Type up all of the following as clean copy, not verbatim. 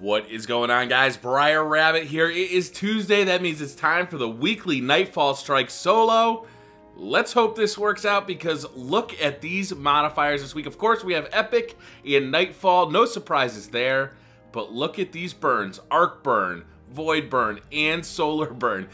What is going on, guys? BriarRabbit here. It is Tuesday. That means it's time for the weekly Nightfall Strike solo. Let's hope this works out because look at these modifiers this week. Of course, we have Epic and Nightfall. No surprises there. But look at these burns. Arc Burn, Void Burn, and Solar Burn.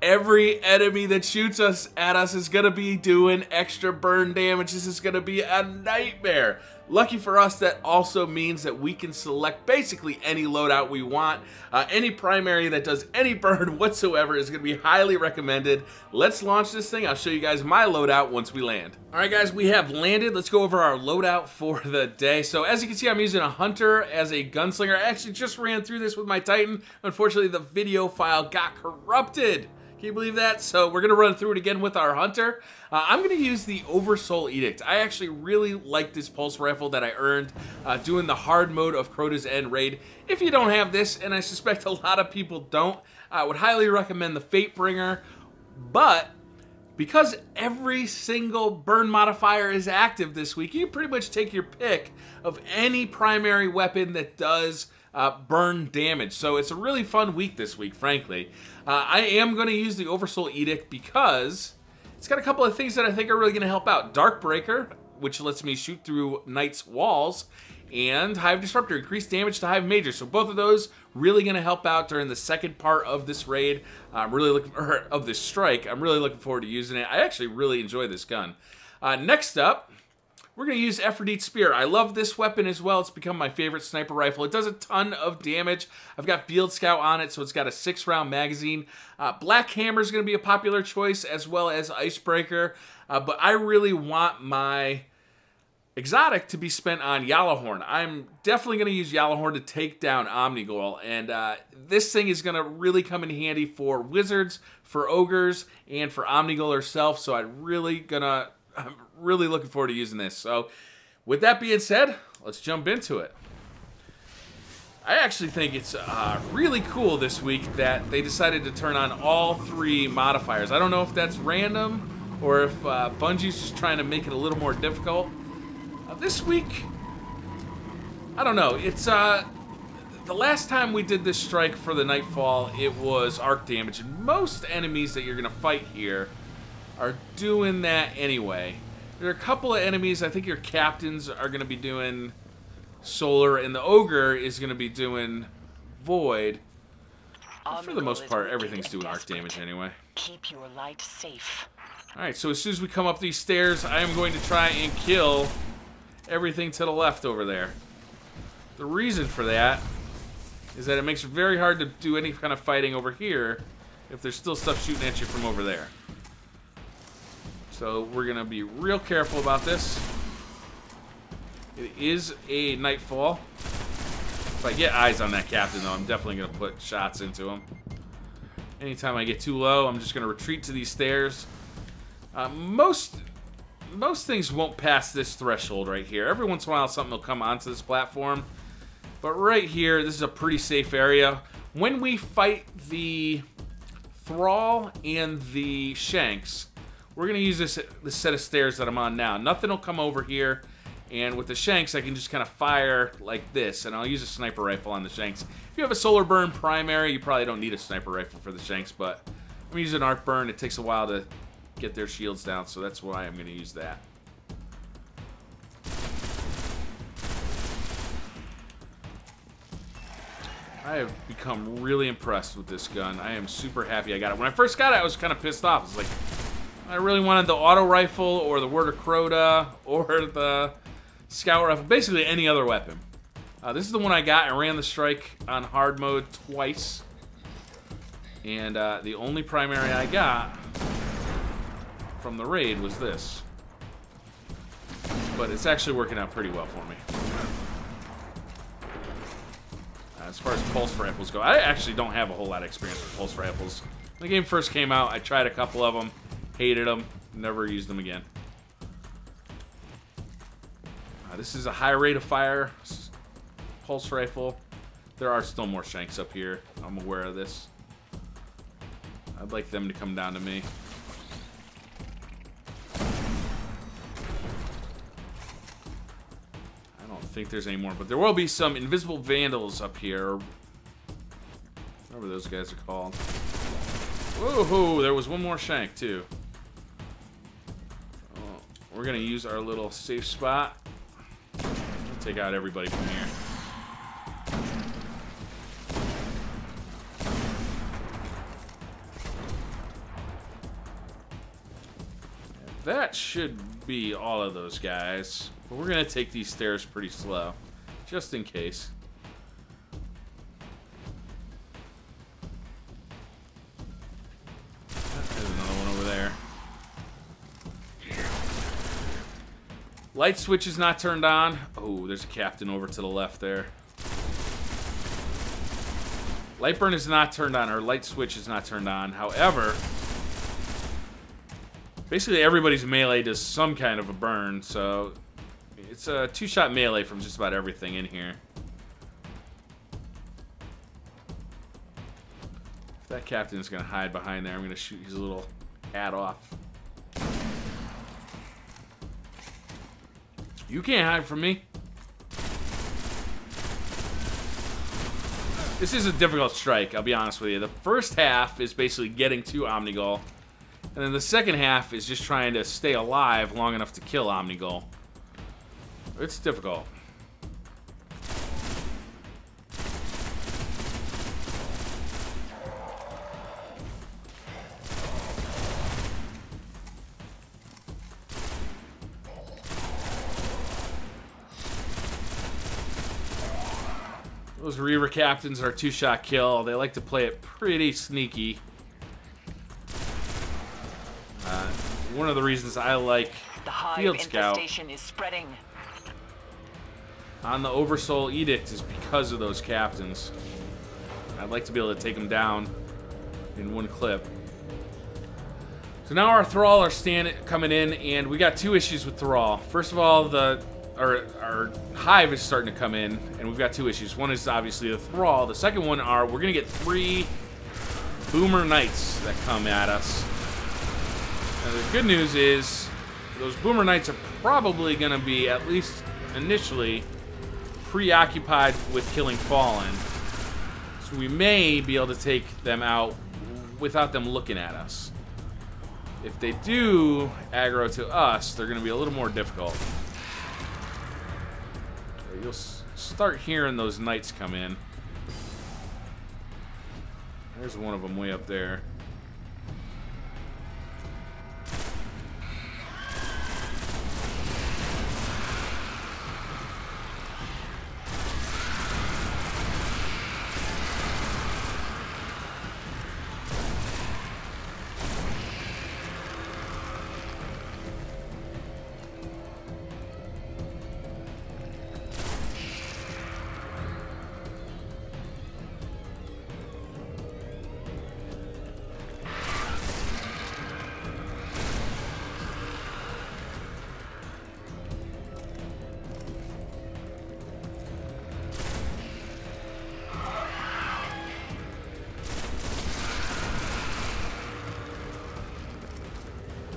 Every enemy that shoots at us is going to be doing extra burn damage. This is going to be a nightmare. Lucky for us, that also means that we can select basically any loadout we want. Any primary that does any burn whatsoever is going to be highly recommended. Let's launch this thing. I'll show you guys my loadout once we land. Alright guys, we have landed. Let's go over our loadout for the day. So as you can see, I'm using a Hunter as a gunslinger. I actually just ran through this with my Titan. Unfortunately, the video file got corrupted. Can you believe that? So we're going to run through it again with our Hunter. I'm going to use the Oversoul Edict. I actually really like this pulse rifle that I earned doing the hard mode of Crota's End raid. If you don't have this, and I suspect a lot of people don't, I would highly recommend the Fatebringer. But because every single burn modifier is active this week, you can pretty much take your pick of any primary weapon that does burn damage. So it's a really fun week this week, frankly. I am going to use the Oversoul Edict because it's got a couple of things that I think are really going to help out. Darkbreaker, which lets me shoot through Knight's walls, and Hive Disruptor, increased damage to Hive Major. So both of those really going to help out during the second part of this raid. I'm really looking of this strike. I'm really looking forward to using it. I actually really enjoy this gun. Next up, we're going to use Aphrodite Spear. I love this weapon as well. It's become my favorite sniper rifle. It does a ton of damage. I've got Field Scout on it, so it's got a 6-round magazine. Black Hammer is going to be a popular choice, as well as Icebreaker. But I really want my exotic to be spent on Yellowhorn. I'm definitely going to use Yellowhorn to take down Omnigul. And this thing is going to really come in handy for wizards, for ogres, and for Omnigul herself. So I'm really looking forward to using this. So with that being said, let's jump into it. I actually think it's really cool this week that they decided to turn on all 3 modifiers. I don't know if that's random or if Bungie's just trying to make it a little more difficult. This week, I don't know. It's the last time we did this strike for the Nightfall, it was arc damage. And most enemies that you're going to fight here are doing that anyway. There are a couple of enemies. I think your captains are going to be doing solar, and the ogre is going to be doing void. But for the most part, everything's doing arc damage anyway. Keep your light safe. Alright, so as soon as we come up these stairs, I am going to try and kill everything to the left over there. The reason for that is that it makes it very hard to do any kind of fighting over here if there's still stuff shooting at you from over there. So we're going to be real careful about this. It is a Nightfall. If I get eyes on that captain, though, I'm definitely going to put shots into him. Anytime I get too low, I'm just going to retreat to these stairs. Most things won't pass this threshold right here. Every once in a while, something will come onto this platform. But right here, this is a pretty safe area. When we fight the Thrall and the Shanks, we're going to use this set of stairs that I'm on now. Nothing will come over here. And with the Shanks, I can just kind of fire like this. And I'll use a sniper rifle on the Shanks. If you have a solar burn primary, you probably don't need a sniper rifle for the Shanks. But I'm using an arc burn. It takes a while to get their shields down. So that's why I'm going to use that. I have become really impressed with this gun. I am super happy I got it. When I first got it, I was kind of pissed off. I was like, I really wanted the auto rifle or the Word of Crota or the scout rifle, basically any other weapon. This is the one I got. I ran the strike on hard mode twice. And the only primary I got from the raid was this. But it's actually working out pretty well for me. As far as pulse rifles go, I actually don't have a whole lot of experience with pulse rifles. When the game first came out, I tried a couple of them. Hated them. Never used them again. This is a high rate of fire pulse rifle. There are still more Shanks up here. I'm aware of this. I'd like them to come down to me. I don't think there's any more, but there will be some invisible vandals up here. Whatever those guys are called. Whoa, there was one more shank, too. Oh, we're going to use our little safe spot. We'll take out everybody from here. That should be all of those guys. But we're going to take these stairs pretty slow, just in case. There's another one over there. Light switch is not turned on. Oh, there's a captain over to the left there. Light burn is not turned on, or light switch is not turned on. However, basically everybody's melee does some kind of a burn, so it's a two-shot melee from just about everything in here. If that captain is going to hide behind there, I'm going to shoot his little hat off. You can't hide from me. This is a difficult strike, I'll be honest with you. The first half is basically getting to Omnigul, and then the second half is just trying to stay alive long enough to kill Omnigul. It's difficult. Those Reaver captains are a two-shot kill. They like to play it pretty sneaky. One of the reasons I like Field Scout is spreading. on the Oversoul Edict is because of those captains. I'd like to be able to take them down in one clip. So now our Thrall are coming in, and we got two issues with Thrall. First of all, our Hive is starting to come in, and we've got two issues. One is obviously the Thrall. The second one are we're going to get 3 Boomer Knights that come at us. Now, the good news is those Boomer Knights are probably going to be, at least initially, preoccupied with killing Fallen. So we may be able to take them out without them looking at us. If they do aggro to us, they're going to be a little more difficult. You'll start hearing those Knights come in. There's one of them way up there.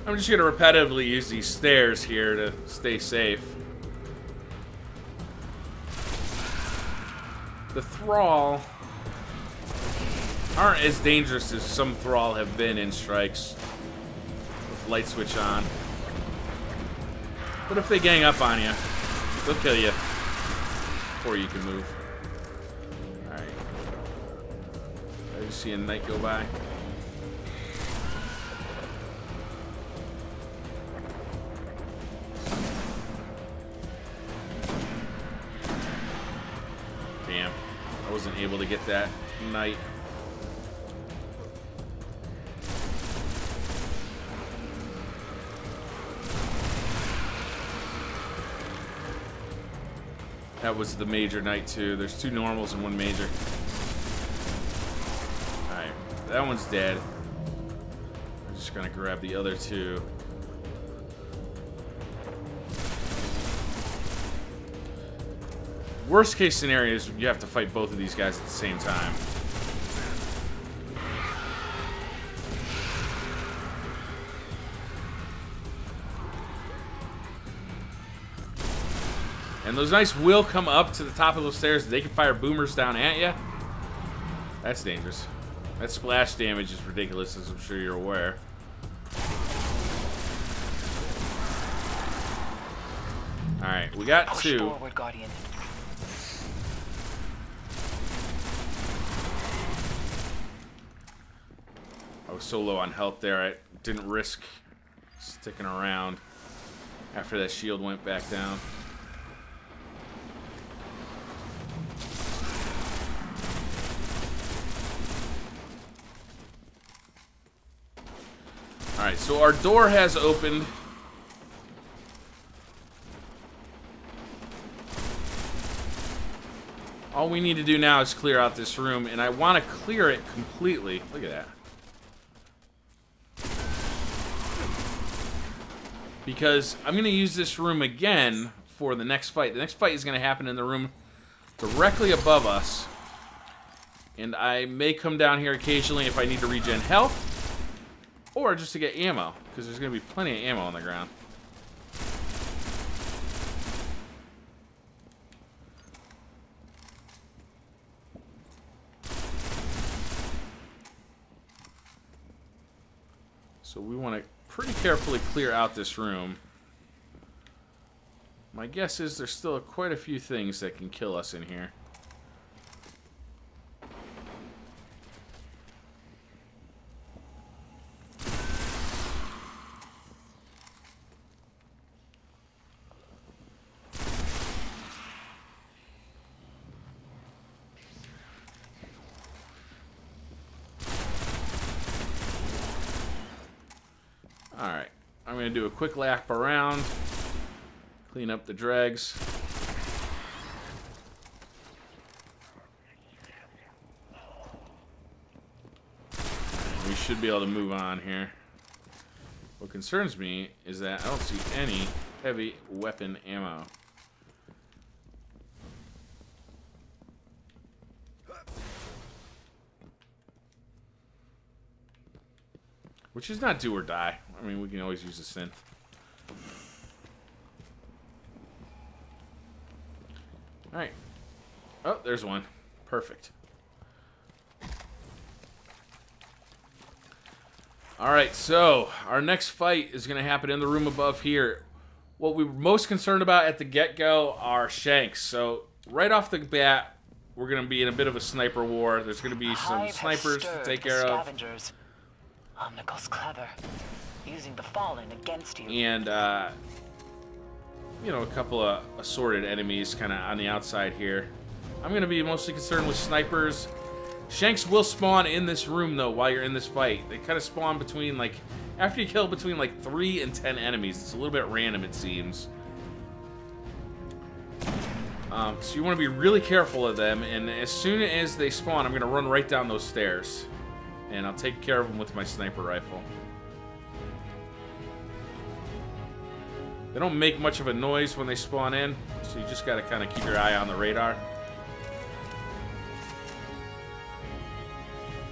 I'm just going to repetitively use these stairs here to stay safe. The Thrall aren't as dangerous as some Thrall have been in strikes with light switch on. But if they gang up on you, they'll kill you before you can move. Alright. I just see a Knight go by. Damn, I wasn't able to get that Knight. That was the major Knight too. There's 2 normals and 1 major. Alright, that one's dead. I'm just gonna grab the other 2. Worst case scenario is you have to fight both of these guys at the same time. And those knights will come up to the top of those stairs. They can fire boomers down at you. That's dangerous. That splash damage is ridiculous, as I'm sure you're aware. Alright, we got Push two. forward, Guardian. I was so low on health there, I didn't risk sticking around after that shield went back down. Alright, so our door has opened. All we need to do now is clear out this room, and I want to clear it completely. Look at that. Because I'm going to use this room again for the next fight. The next fight is going to happen in the room directly above us. And I may come down here occasionally if I need to regen health. Or just to get ammo, because there's going to be plenty of ammo on the ground. So we want to pretty carefully clear out this room. My guess is there's still quite a few things that can kill us in here. Alright, I'm going to do a quick lap around, clean up the dregs. We should be able to move on here. What concerns me is that I don't see any heavy weapon ammo. Which is not do or die. I mean, we can always use a synth. Alright. Oh, there's one. Perfect. Alright, so our next fight is going to happen in the room above here. What we were most concerned about at the get-go are shanks. So, right off the bat, we're going to be in a bit of a sniper war. There's going to be some snipers to take care of. Omnigul's clever, using the fallen against you. And, you know, a couple of assorted enemies kind of on the outside here. I'm going to be mostly concerned with snipers. Shanks will spawn in this room, though, while you're in this fight. They kind of spawn between, like, after you kill between, like, 3 and 10 enemies. It's a little bit random, it seems. So you want to be really careful of them, and as soon as they spawn, I'm going to run right down those stairs. And I'll take care of them with my sniper rifle. They don't make much of a noise when they spawn in, so you just gotta kind of keep your eye on the radar.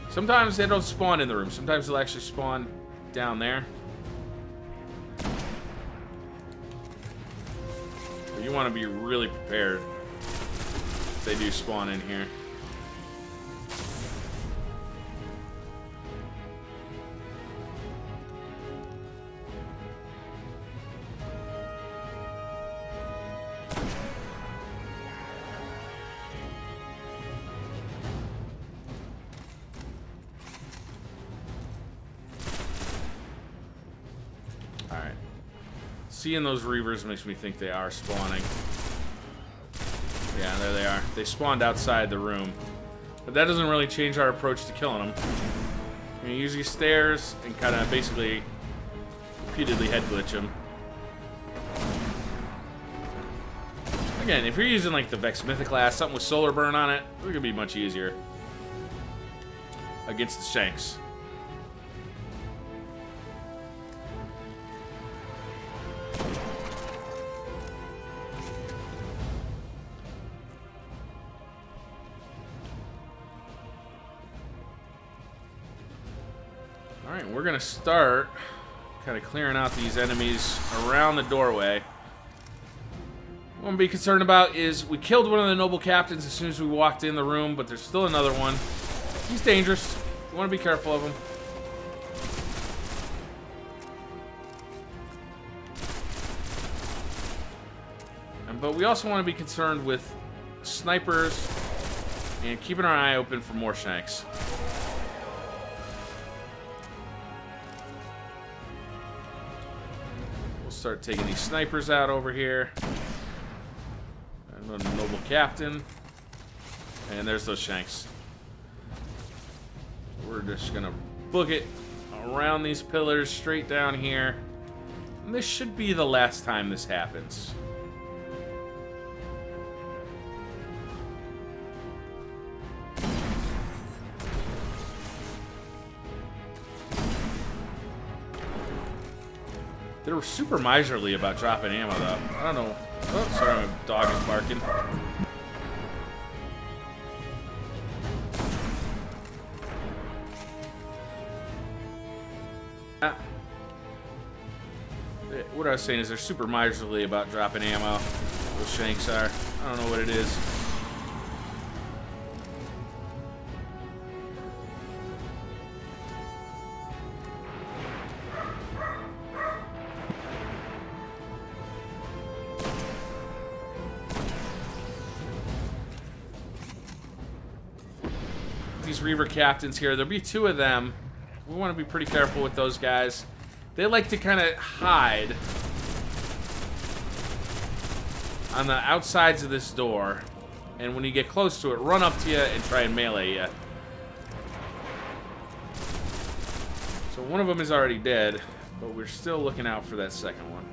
Sometimes they don't spawn in the room. Sometimes they'll actually spawn down there. But you want to be really prepared if they do spawn in here. Seeing those Reavers makes me think they are spawning. Yeah, there they are. They spawned outside the room. But that doesn't really change our approach to killing them. You're gonna use these stairs and kind of basically repeatedly head glitch them. Again, if you're using like the Vex Mythic class, something with solar burn on it, it's gonna be much easier against the Shanks. Alright, we're going to start kind of clearing out these enemies around the doorway. What I'm be concerned about is we killed one of the noble captains as soon as we walked in the room, but there's still another one. He's dangerous. You want to be careful of him. But we also want to be concerned with snipers and keeping our eye open for more shanks. We'll start taking these snipers out over here. Another noble captain. And there's those shanks. We're just gonna book it around these pillars, straight down here. And this should be the last time this happens. They were super miserly about dropping ammo, though. I don't know. Oh, sorry, my dog is barking. What I was saying is they're super miserly about dropping ammo. Those shanks are. I don't know what it is. These Reaver captains here, there'll be two of them. We want to be pretty careful with those guys. They like to kind of hide on the outsides of this door, and when you get close to it, run up to you and try and melee you. So one of them is already dead, but we're still looking out for that second one.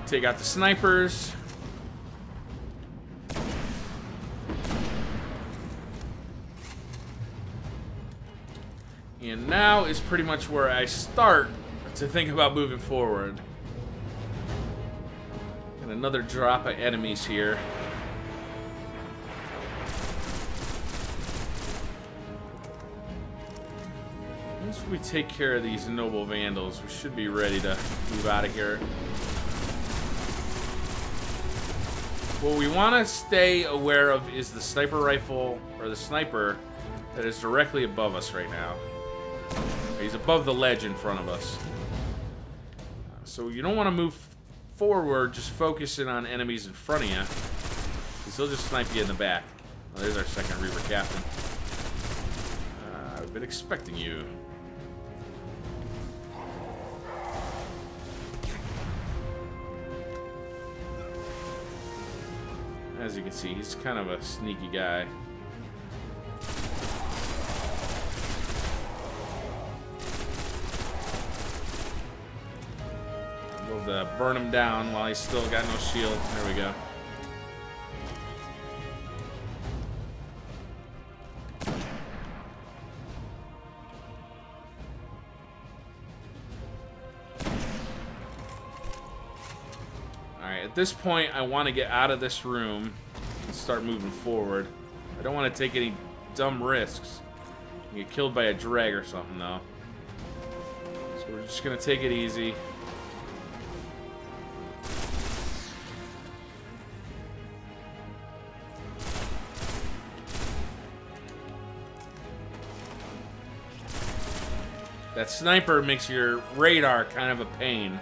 Take out the snipers. And now is pretty much where I start to think about moving forward. And another drop of enemies here. Once we take care of these noble vandals, we should be ready to move out of here. What we want to stay aware of is the sniper rifle, or the sniper, that is directly above us right now. He's above the ledge in front of us. So you don't want to move forward, just focusing on enemies in front of you, because he'll just snipe you in the back. Oh, there's our second Reaver captain. I've been expecting you. As you can see, he's kind of a sneaky guy. We'll burn him down while he's still got no shield. There we go. At this point, I want to get out of this room and start moving forward. I don't want to take any dumb risks. Get killed by a drag or something, though. So we're just going to take it easy. That sniper makes your radar kind of a pain,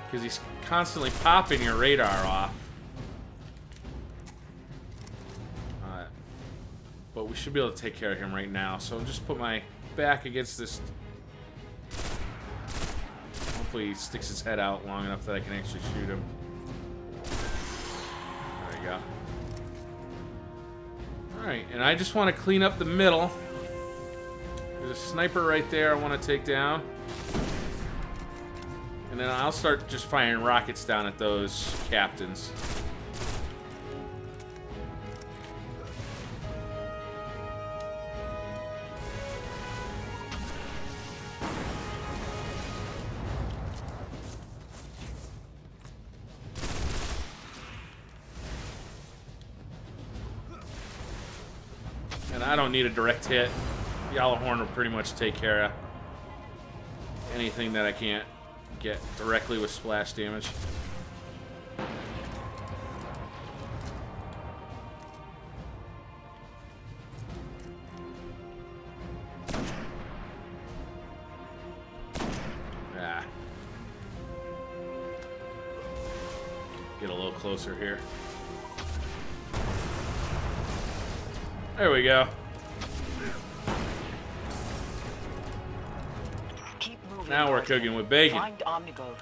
because he's constantly popping your radar off. But we should be able to take care of him right now. So I'll just put my back against this. Hopefully he sticks his head out long enough that I can actually shoot him. There you go. Alright, and I just want to clean up the middle. There's a sniper right there I want to take down. And then I'll start just firing rockets down at those captains. I don't need a direct hit. Yellowhorn will pretty much take care of anything that I can't get directly with splash damage. Get a little closer here. There we go. Keep moving. Now we're cooking with bacon. Find Omnigul.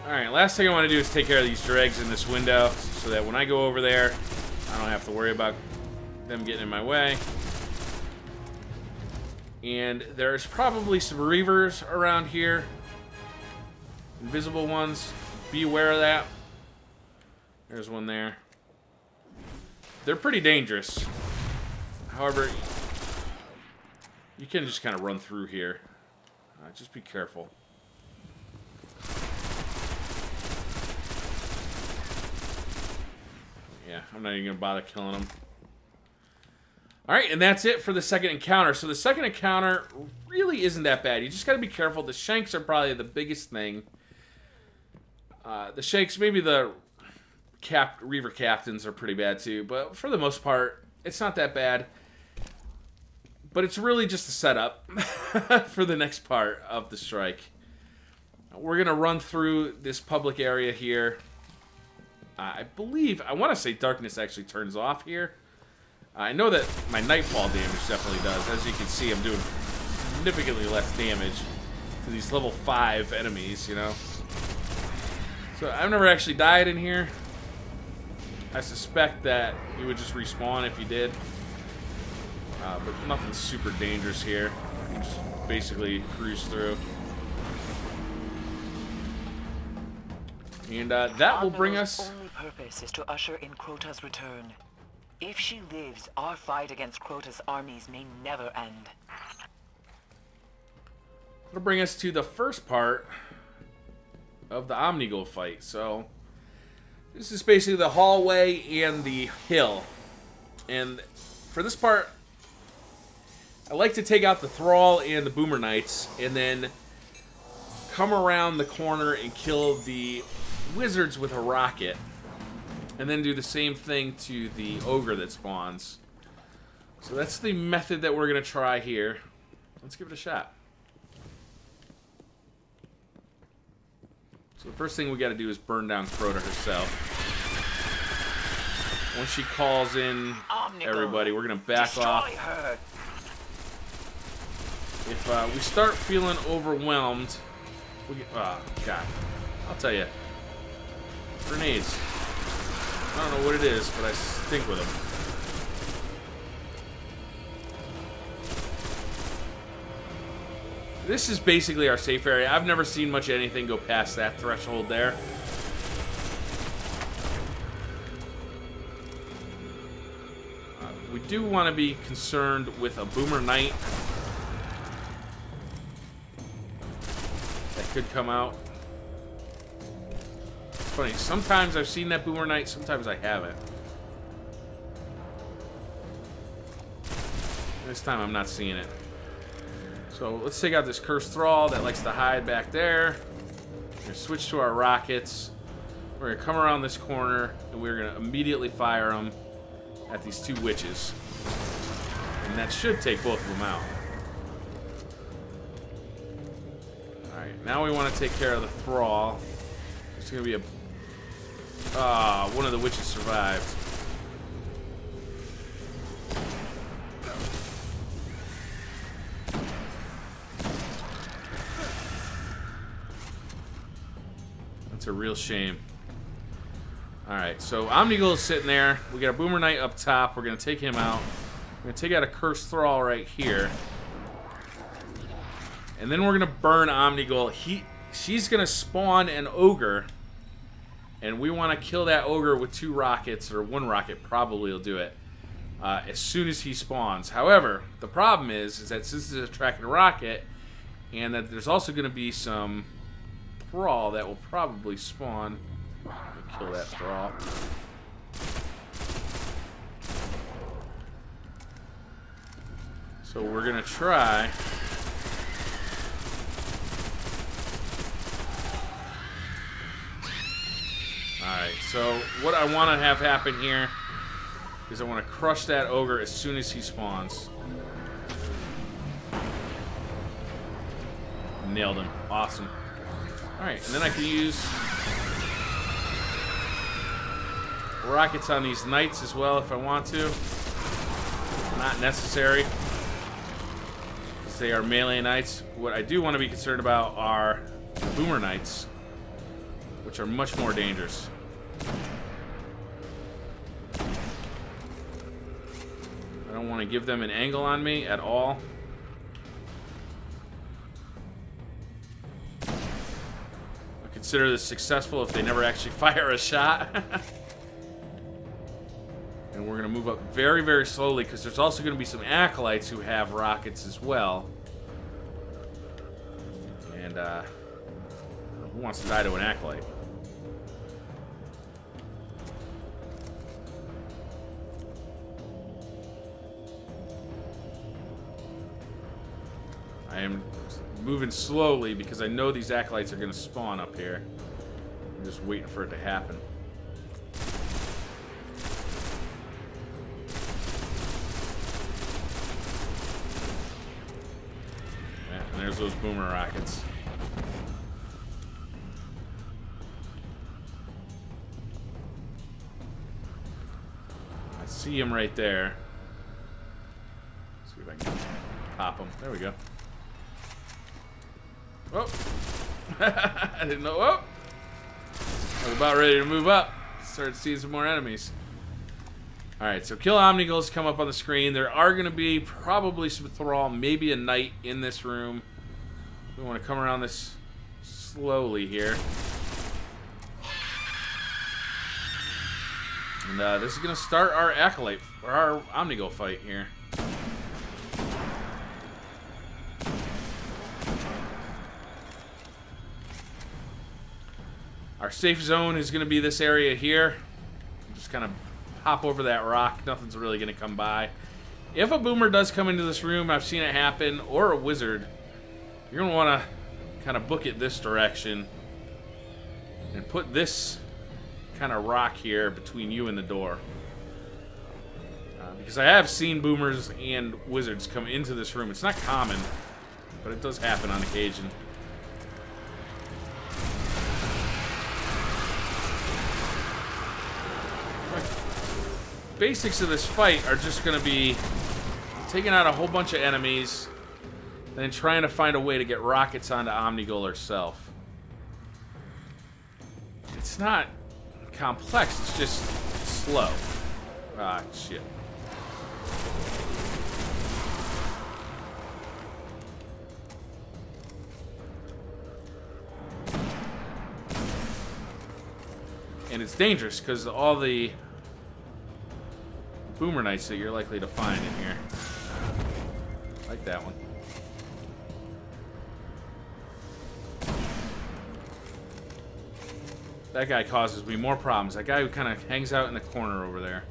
Alright, last thing I want to do is take care of these dregs in this window so that when I go over there, I don't have to worry about them getting in my way. And there's probably some Reavers around here. Invisible ones. Be aware of that. There's one there. They're pretty dangerous. However, you can just kind of run through here. Just be careful. Yeah, I'm not even going to bother killing them. Alright, and that's it for the second encounter. So the second encounter really isn't that bad. You just got to be careful. The Shanks are probably the biggest thing. The Shanks, maybe the Reaver Captains are pretty bad too. But for the most part, it's not that bad. But it's really just a setup for the next part of the strike. We're going to run through this public area here. I want to say darkness actually turns off here. I know that my Nightfall damage definitely does. As you can see, I'm doing significantly less damage to these level 5 enemies, you know. So I've never actually died in here. I suspect that you would just respawn if you did. But nothing super dangerous here. You just basically cruise through. And that will bring us... only purpose is to usher in Crota's return. If she lives, our fight against Crota's armies may never end. It'll bring us to the first part of the Omnigul fight. So this is basically the hallway and the hill. And for this part, I like to take out the Thrall and the Boomer Knights and then come around the corner and kill the wizards with a rocket. And then do the same thing to the ogre that spawns. So that's the method that we're going to try here. Let's give it a shot. So the first thing we got to do is burn down Crota herself. Once she calls in everybody, we're going to back off. Her. If we start feeling overwhelmed, oh, God. I'll tell you. Grenades. I don't know what it is, but I stink with them. This is basically our safe area. I've never seen much of anything go past that threshold there. We do want to be concerned with a Boomer Knight that could come out. Funny, sometimes I've seen that Boomer Knight, sometimes I haven't. This time I'm not seeing it. So let's take out this Cursed Thrall that likes to hide back there. We're going to switch to our rockets. We're going to come around this corner, and we're going to immediately fire them at these two witches. And that should take both of them out. Alright, now we want to take care of the Thrall. There's going to be a... one of the witches survived. That's a real shame. Alright, so Omnigul is sitting there. We got a Boomer Knight up top. We're going to take him out. We're going to take out a Cursed Thrall right here. And then we're going to burn Omnigul. She's going to spawn an ogre. And we want to kill that ogre with 2 rockets, or 1 rocket probably will do it, as soon as he spawns. However, the problem is that since it's a tracking rocket, and that there's also going to be some Thrall that will probably spawn. Let me kill that Thrall. So we're gonna try. Alright, so what I want to have happen here is I want to crush that ogre as soon as he spawns. Nailed him. Awesome. Alright, and then I can use rockets on these knights as well if I want to. Not necessary, because they are melee knights. What I do want to be concerned about are boomer knights, which are much more dangerous. I don't want to give them an angle on me at all. I consider this successful if they never actually fire a shot. And we're going to move up very, very slowly, because there's also going to be some acolytes who have rockets as well. And, who wants to die to an acolyte? I am moving slowly because I know these acolytes are going to spawn up here. I'm just waiting for it to happen. Yeah, and there's those boomer rockets. I see him right there. Let's see if I can pop him. There we go. Oh, I didn't know. Oh, I was about ready to move up. Started seeing some more enemies. Alright, so kill Omniguls come up on the screen. There are going to be probably some thrall, maybe a knight in this room. We want to come around this slowly here. And this is going to start our acolyte, or our Omnigul fight here. Our safe zone is going to be this area here. Just kind of hop over that rock. Nothing's really going to come by. If a boomer does come into this room, I've seen it happen, or a wizard, you're going to want to kind of book it this direction and put this kind of rock here between you and the door. Because I have seen boomers and wizards come into this room. It's not common, but it does happen on occasion. Basics of this fight are just going to be taking out a whole bunch of enemies, then trying to find a way to get rockets onto Omnigul herself. It's not complex, it's just slow. Ah, shit. And it's dangerous because all the boomer knights that you're likely to find in here. Like that one. That guy causes me more problems. That guy who kind of hangs out in the corner over there.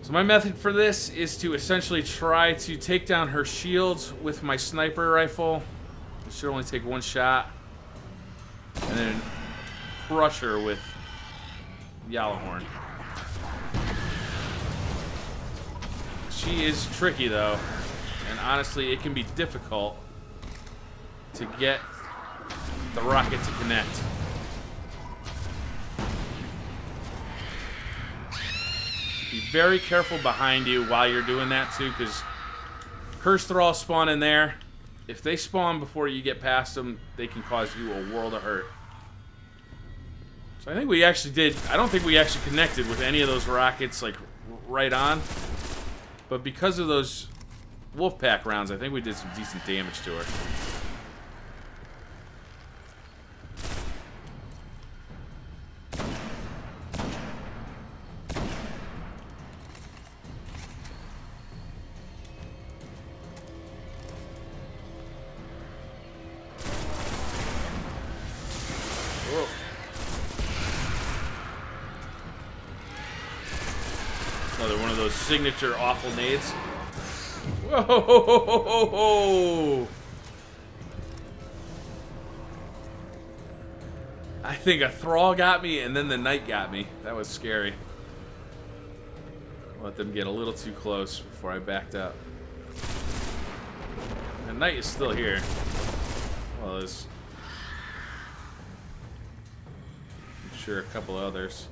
So my method for this is to essentially try to take down her shields with my sniper rifle. It should only take one shot. And then crush her with Yellowhorn. She is tricky though, and honestly it can be difficult to get the rocket to connect. Be very careful behind you while you're doing that too, because Cursed Thrall spawn in there. If they spawn before you get past them, they can cause you a world of hurt. So I think we actually did, I don't think we actually connected with any of those rockets like right on. But because of those Wolfpack rounds, I think we did some decent damage to her. Whoa. Another one of those signature awful nades. Whoa! I think a thrall got me, and then the knight got me. That was scary. Let them get a little too close before I backed up. The knight is still here. Well, there's... I'm sure a couple others.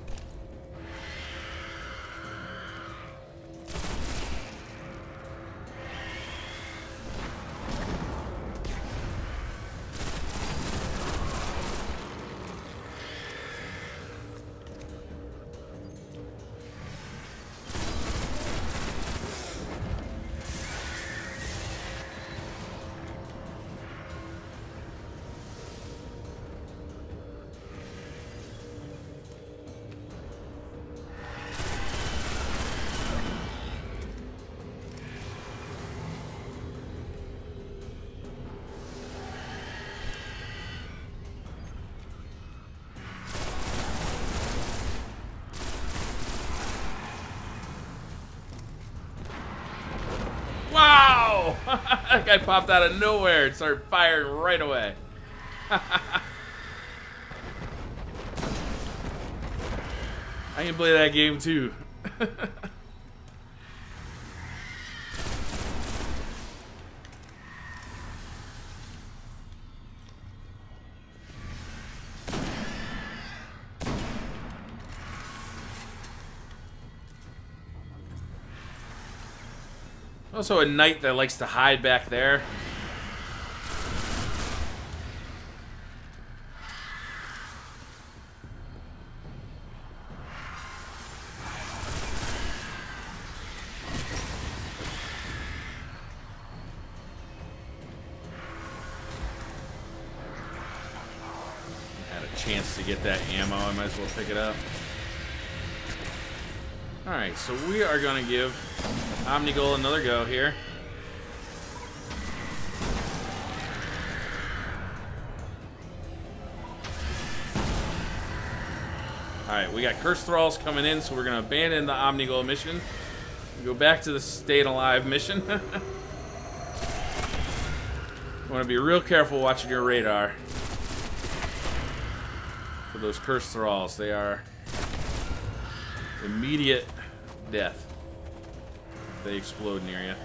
Wow! That guy popped out of nowhere and started firing right away. I can play that game too. Also a knight that likes to hide back there. Had a chance to get that ammo, I might as well pick it up. Alright, so we are going to give Omnigul another go here. Alright, we got Cursed Thralls coming in, so we're going to abandon the Omnigul mission. Go back to the Staying Alive mission. You want to be real careful watching your radar for those Cursed Thralls. They are immediate death if they explode near you.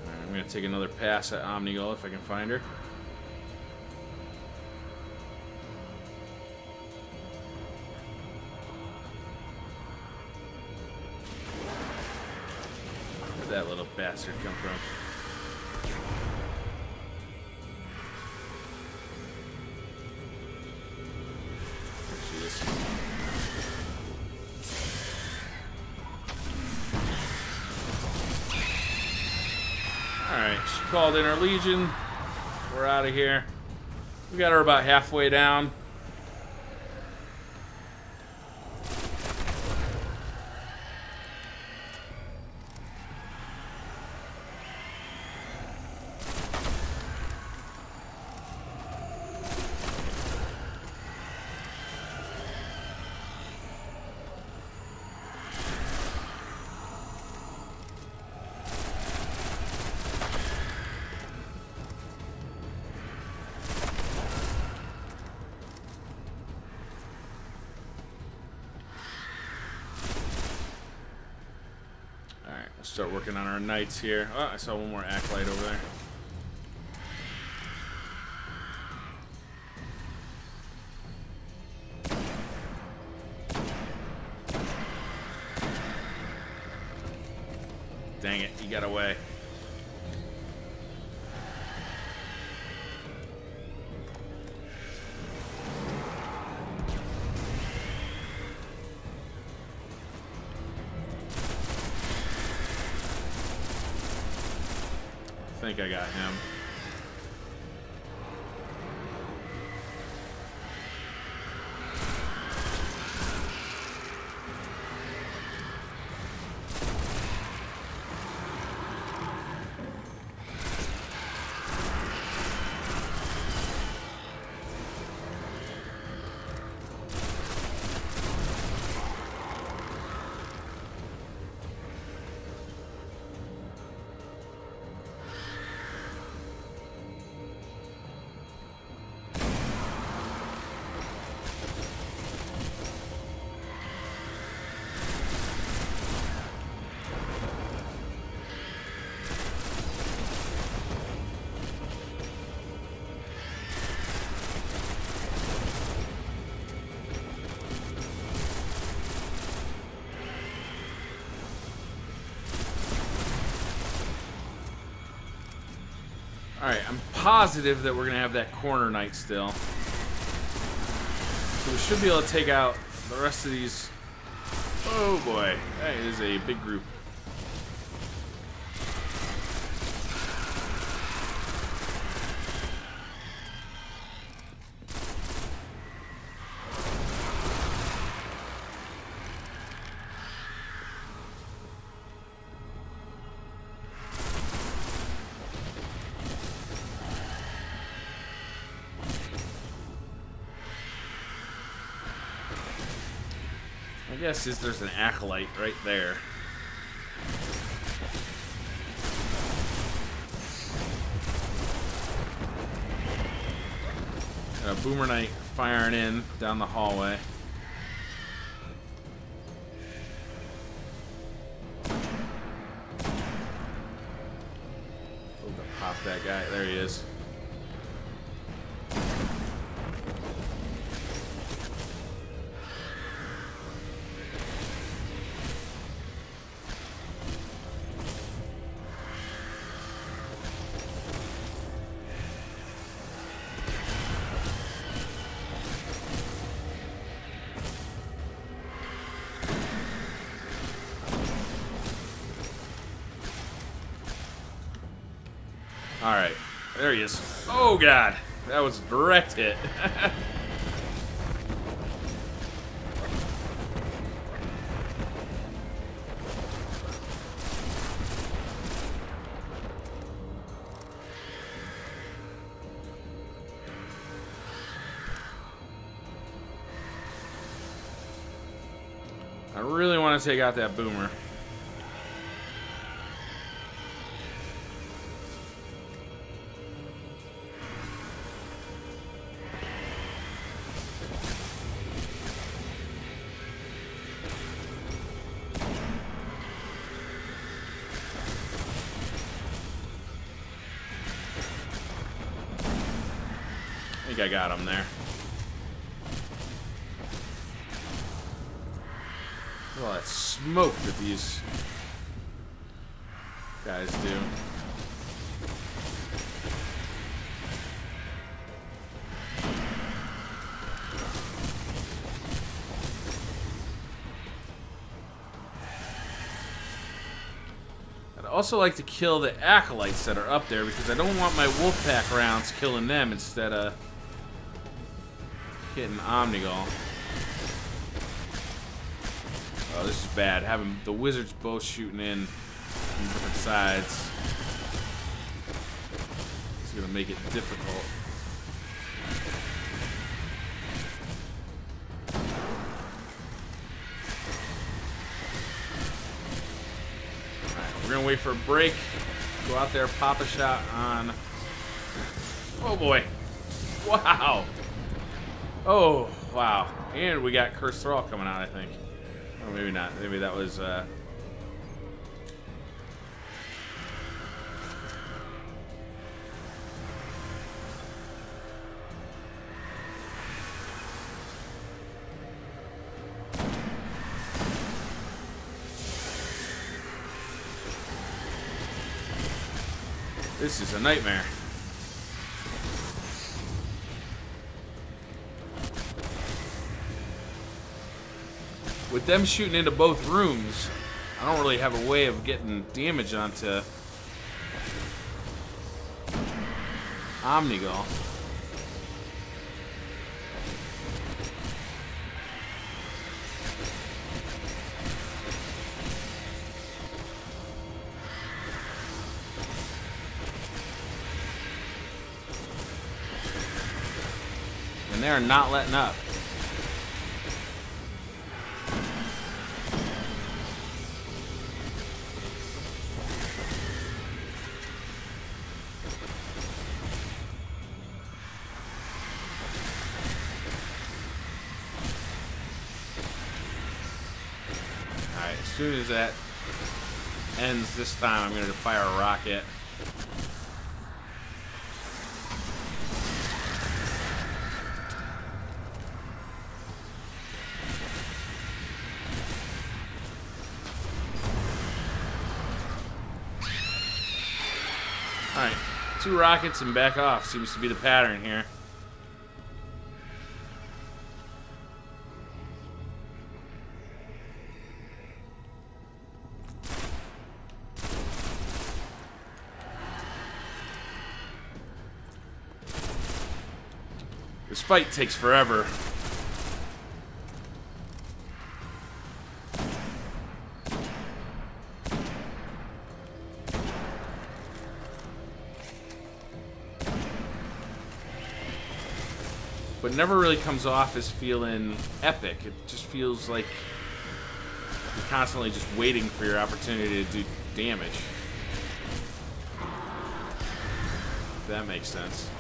Alright, I'm going to take another pass at Omnigul if I can find her. Where'd that little bastard come from? Alright, she called in her legion. We're out of here. We got her about halfway down. Start working on our knights here. Oh, I saw one more acolyte over there. Dang it, he got away. I think I got him. Alright, I'm positive that we're going to have that corner knight still. So we should be able to take out the rest of these. Oh boy, that is a big group. My guess is there's an acolyte right there. Got a boomer knight firing in down the hallway. Pop that guy. There he is. Alright, there he is. Oh god, that was a direct hit. I really want to take out that boomer. I think I got him there. Look at all that smoke that these guys do. I'd also like to kill the acolytes that are up there because I don't want my wolfpack rounds killing them instead of hitting Omnigul. Oh, this is bad. Having the wizards both shooting in from different sides. It's gonna make it difficult. Alright, we're gonna wait for a break. Go out there, pop a shot on. Oh boy. Wow. Oh, wow. And we got Cursed Thrall coming out, I think. Or maybe not. Maybe that was, This is a nightmare. With them shooting into both rooms, I don't really have a way of getting damage onto Omnigul. And they're not letting up. As soon as that ends this time, I'm going to fire a rocket. Alright, 2 rockets and back off seems to be the pattern here. This fight takes forever. But never really comes off as feeling epic. It just feels like you're constantly just waiting for your opportunity to do damage. If that makes sense.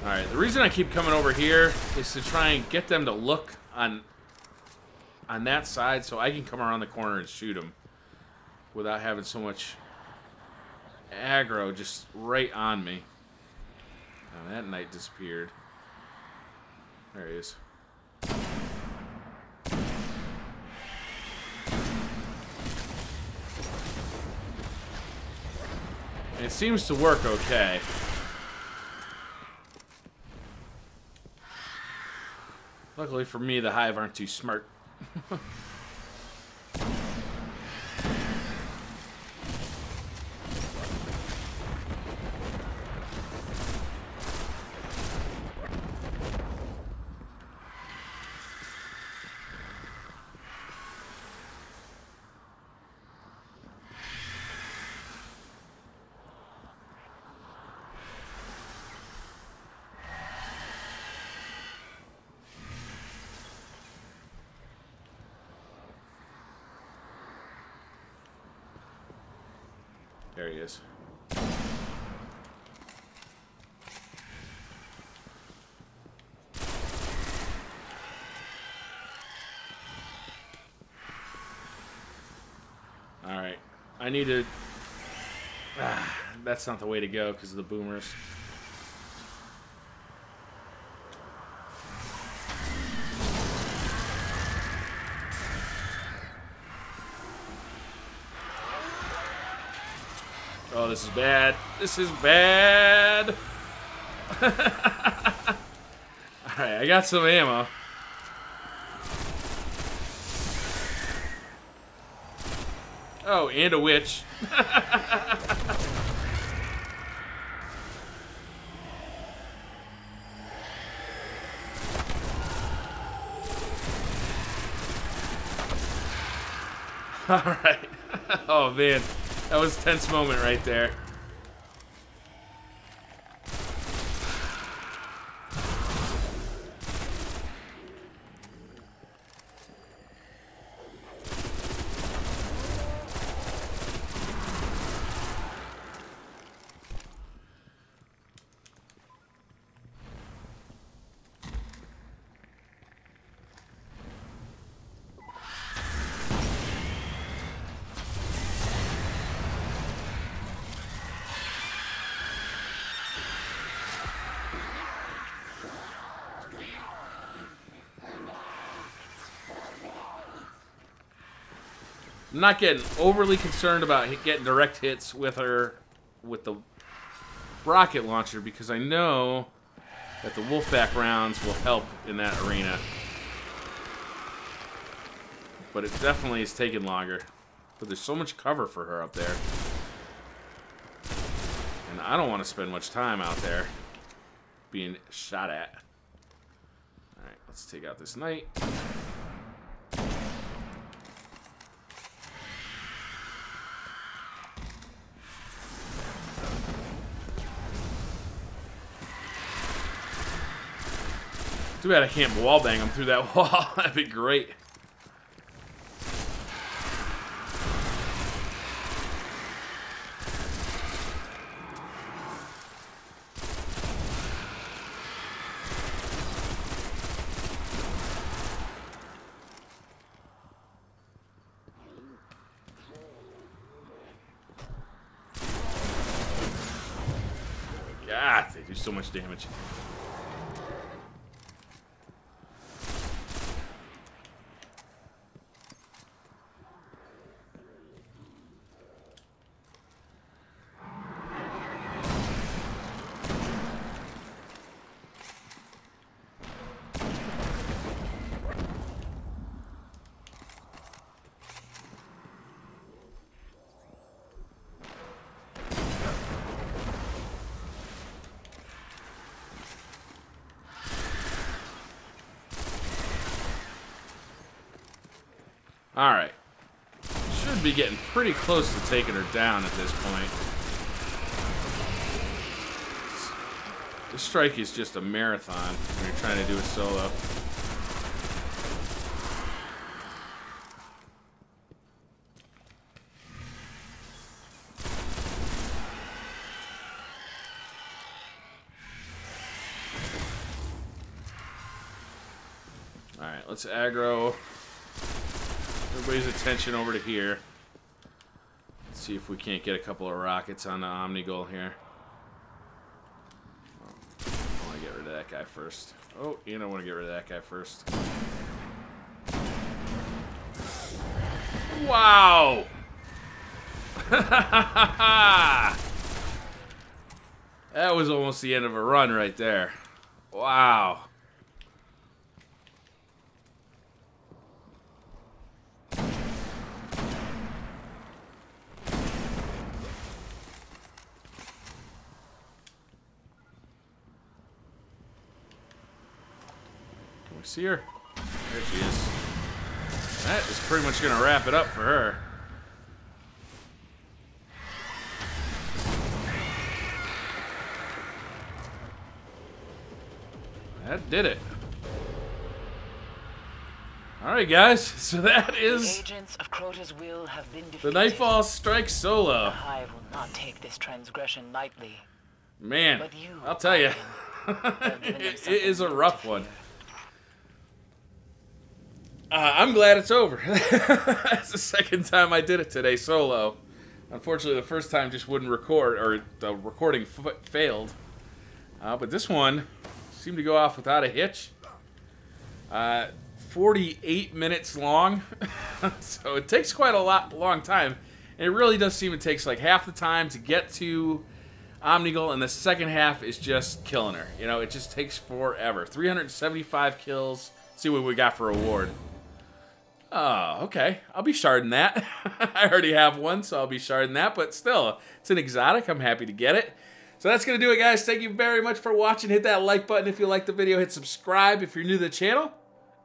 Alright, the reason I keep coming over here is to try and get them to look on that side so I can come around the corner and shoot them without having so much aggro just right on me. Oh, that knight disappeared. There he is. And it seems to work okay. Luckily for me, the Hive aren't too smart. There he is. Alright. I need to... that's not the way to go because of the boomers. Oh, this is bad. This is bad. Alright, I got some ammo. Oh, and a witch. Alright. Oh, man. That was a tense moment right there. I'm not getting overly concerned about getting direct hits with her, with the rocket launcher, because I know that the Wolfpack rounds will help in that arena. But it definitely is taking longer. But there's so much cover for her up there. And I don't want to spend much time out there being shot at. Let's take out this knight. Too bad I can't wallbang him through that wall. That'd be great. God, they do so much damage. Alright. Should be getting pretty close to taking her down at this point. This strike is just a marathon when you're trying to do it solo. Alright, let's aggro everybody's attention over to here. Let's see if we can't get a couple of rockets on the Omnigul here. Oh, I want to get rid of that guy first. Oh, you don't want to get rid of that guy first. Wow! That was almost the end of a run right there. Wow. See her? There she is. That is pretty much going to wrap it up for her. That did it. Alright guys, so that is the agents of Crota's will have been defeated. the Nightfall Strike solo. The Hive will not take this transgression lightly. Man, But you, I'll tell you, have given them it something is a new rough to one. fear. I'm glad it's over. That's the second time I did it today solo. Unfortunately, the first time just wouldn't record, or the recording failed. But this one seemed to go off without a hitch. 48 minutes long, so it takes quite a long time. And it really does seem it takes like half the time to get to Omnigul, and the second half is just killing her. You know, it just takes forever. 375 kills. Let's see what we got for reward. Oh, okay. I'll be sharding that. I already have one, so I'll be sharding that. But still, it's an exotic. I'm happy to get it. So that's going to do it, guys. Thank you very much for watching. Hit that like button if you liked the video. Hit subscribe if you're new to the channel.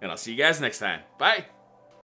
And I'll see you guys next time. Bye.